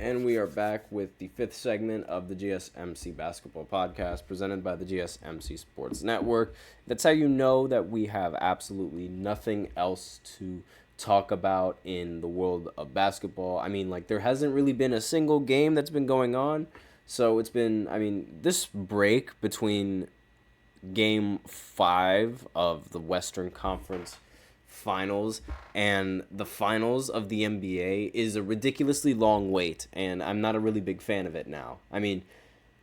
And we are back with the fifth segment of the GSMC Basketball Podcast presented by the GSMC Sports Network. That's how you know that we have absolutely nothing else to talk about in the world of basketball. I mean, like, there hasn't really been a single game that's been going on. So it's been, I mean, this break between game 5 of the Western Conference finals and the finals of the NBA is a ridiculously long wait, and I'm not a really big fan of it now. I mean,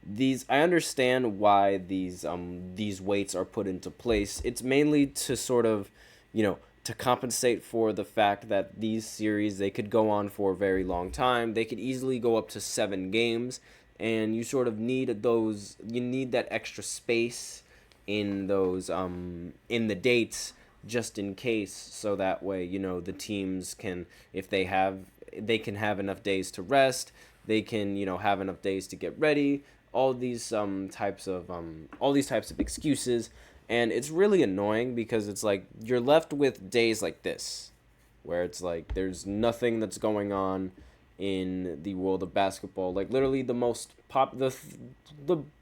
these I understand why these weights are put into place. It's mainly to sort of, to compensate for the fact that these series they could go on for a very long time. They could easily go up to 7 games, and you sort of need you need that extra space in those in the dates just in case, so that way the teams can, if they can have enough days to rest, they can have enough days to get ready, all these types of excuses. And it's really annoying because it's like you're left with days like this where it's like there's nothing that's going on in the world of basketball. Like, literally the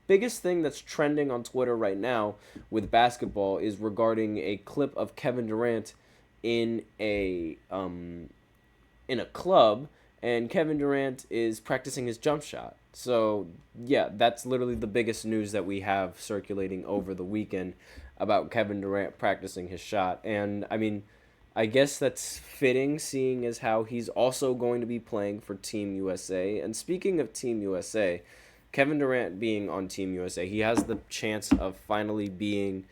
biggest thing that's trending on Twitter right now with basketball is regarding a clip of Kevin Durant in a club, and Kevin Durant is practicing his jump shot. So, yeah, that's literally the biggest news that we have circulating over the weekend about Kevin Durant practicing his shot. And I mean, I guess that's fitting, seeing as how he's also going to be playing for Team USA. And speaking of Team USA, Kevin Durant being on Team USA, he has the chance of finally being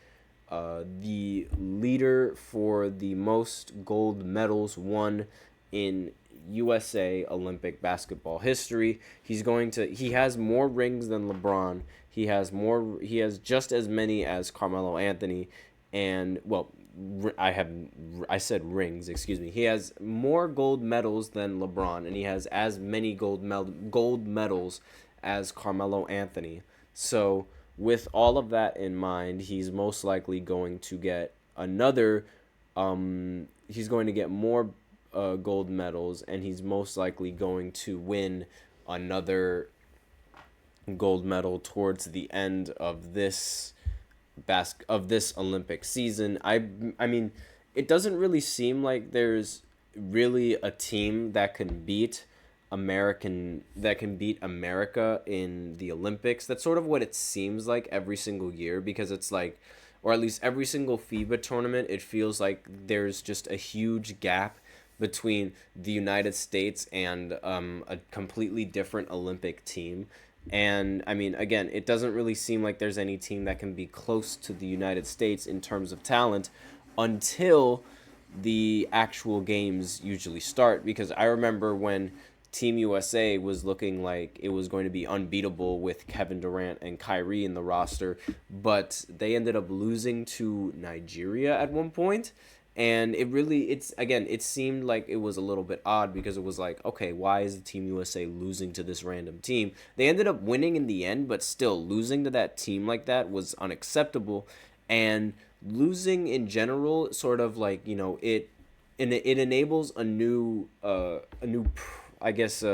the leader for the most gold medals won in USA Olympic basketball history. He has more rings than LeBron. He has just as many as Carmelo Anthony, and well, I said rings, excuse me. He has more gold medals than LeBron, and he has as many gold medals as Carmelo Anthony. So, with all of that in mind, he's most likely going to get he's going to get more gold medals, and he's most likely going to win another gold medal towards the end of this Olympic season. I mean, it doesn't really seem like there's really a team that can beat America in the Olympics. That's sort of what it seems like every single year, because it's like, or at least every single FIBA tournament, it feels like there's just a huge gap between the United States and a completely different Olympic team. And I mean, again, it doesn't really seem like there's any team that can be close to the United States in terms of talent until the actual games usually start. Because I remember when Team USA was looking like it was going to be unbeatable with Kevin Durant and Kyrie in the roster, but they ended up losing to Nigeria at one point. And it seemed like it was a little bit odd, because it was like, okay, why is the Team USA losing to this random team? They ended up winning in the end, but still losing to that team like that was unacceptable. And losing in general, sort of like, it enables I guess,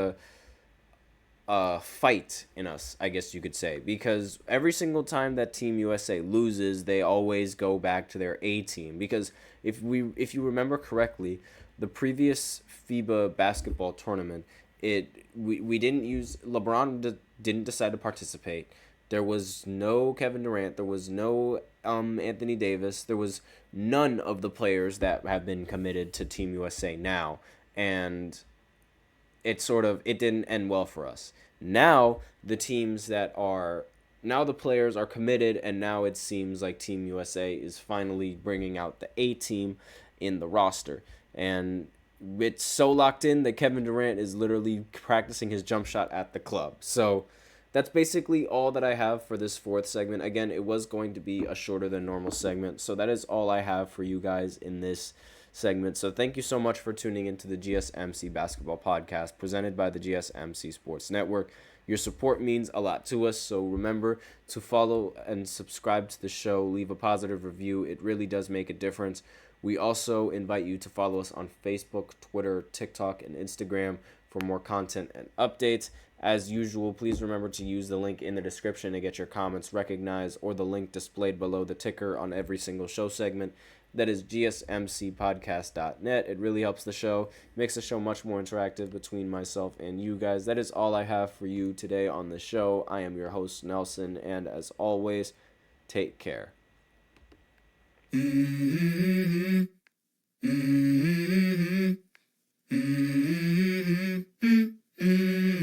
fight in us, I guess you could say, because every single time that Team USA loses, they always go back to their A team. Because if you remember correctly, the previous FIBA basketball tournament, we didn't use didn't decide to participate. There was no Kevin Durant, there was no Anthony Davis, there was none of the players that have been committed to Team USA now, and it didn't end well for us. Now the players are committed, and now it seems like Team USA is finally bringing out the A team in the roster. And it's so locked in that Kevin Durant is literally practicing his jump shot at the club. So that's basically all that I have for this fourth segment. Again, it was going to be a shorter than normal segment, so that is all I have for you guys in this segment. So thank you so much for tuning into the GSMC Basketball Podcast presented by the GSMC Sports Network. Your support means a lot to us, so remember to follow and subscribe to the show. Leave a positive review. It really does make a difference. We also invite you to follow us on Facebook, Twitter, TikTok, and Instagram for more content and updates. As usual, please remember to use the link in the description to get your comments recognized, or the link displayed below the ticker on every single show segment. That is GSMCPodcast.net. It really helps the show, makes the show much more interactive between myself and you guys. That is all I have for you today on the show. I am your host, Nelson, and as always, take care.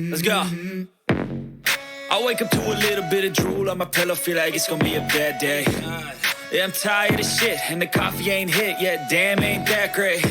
Let's go. I wake up to a little bit of drool on my pillow, feel like it's gonna be a bad day. Yeah, I'm tired of shit, and the coffee ain't hit yet, damn, ain't that great.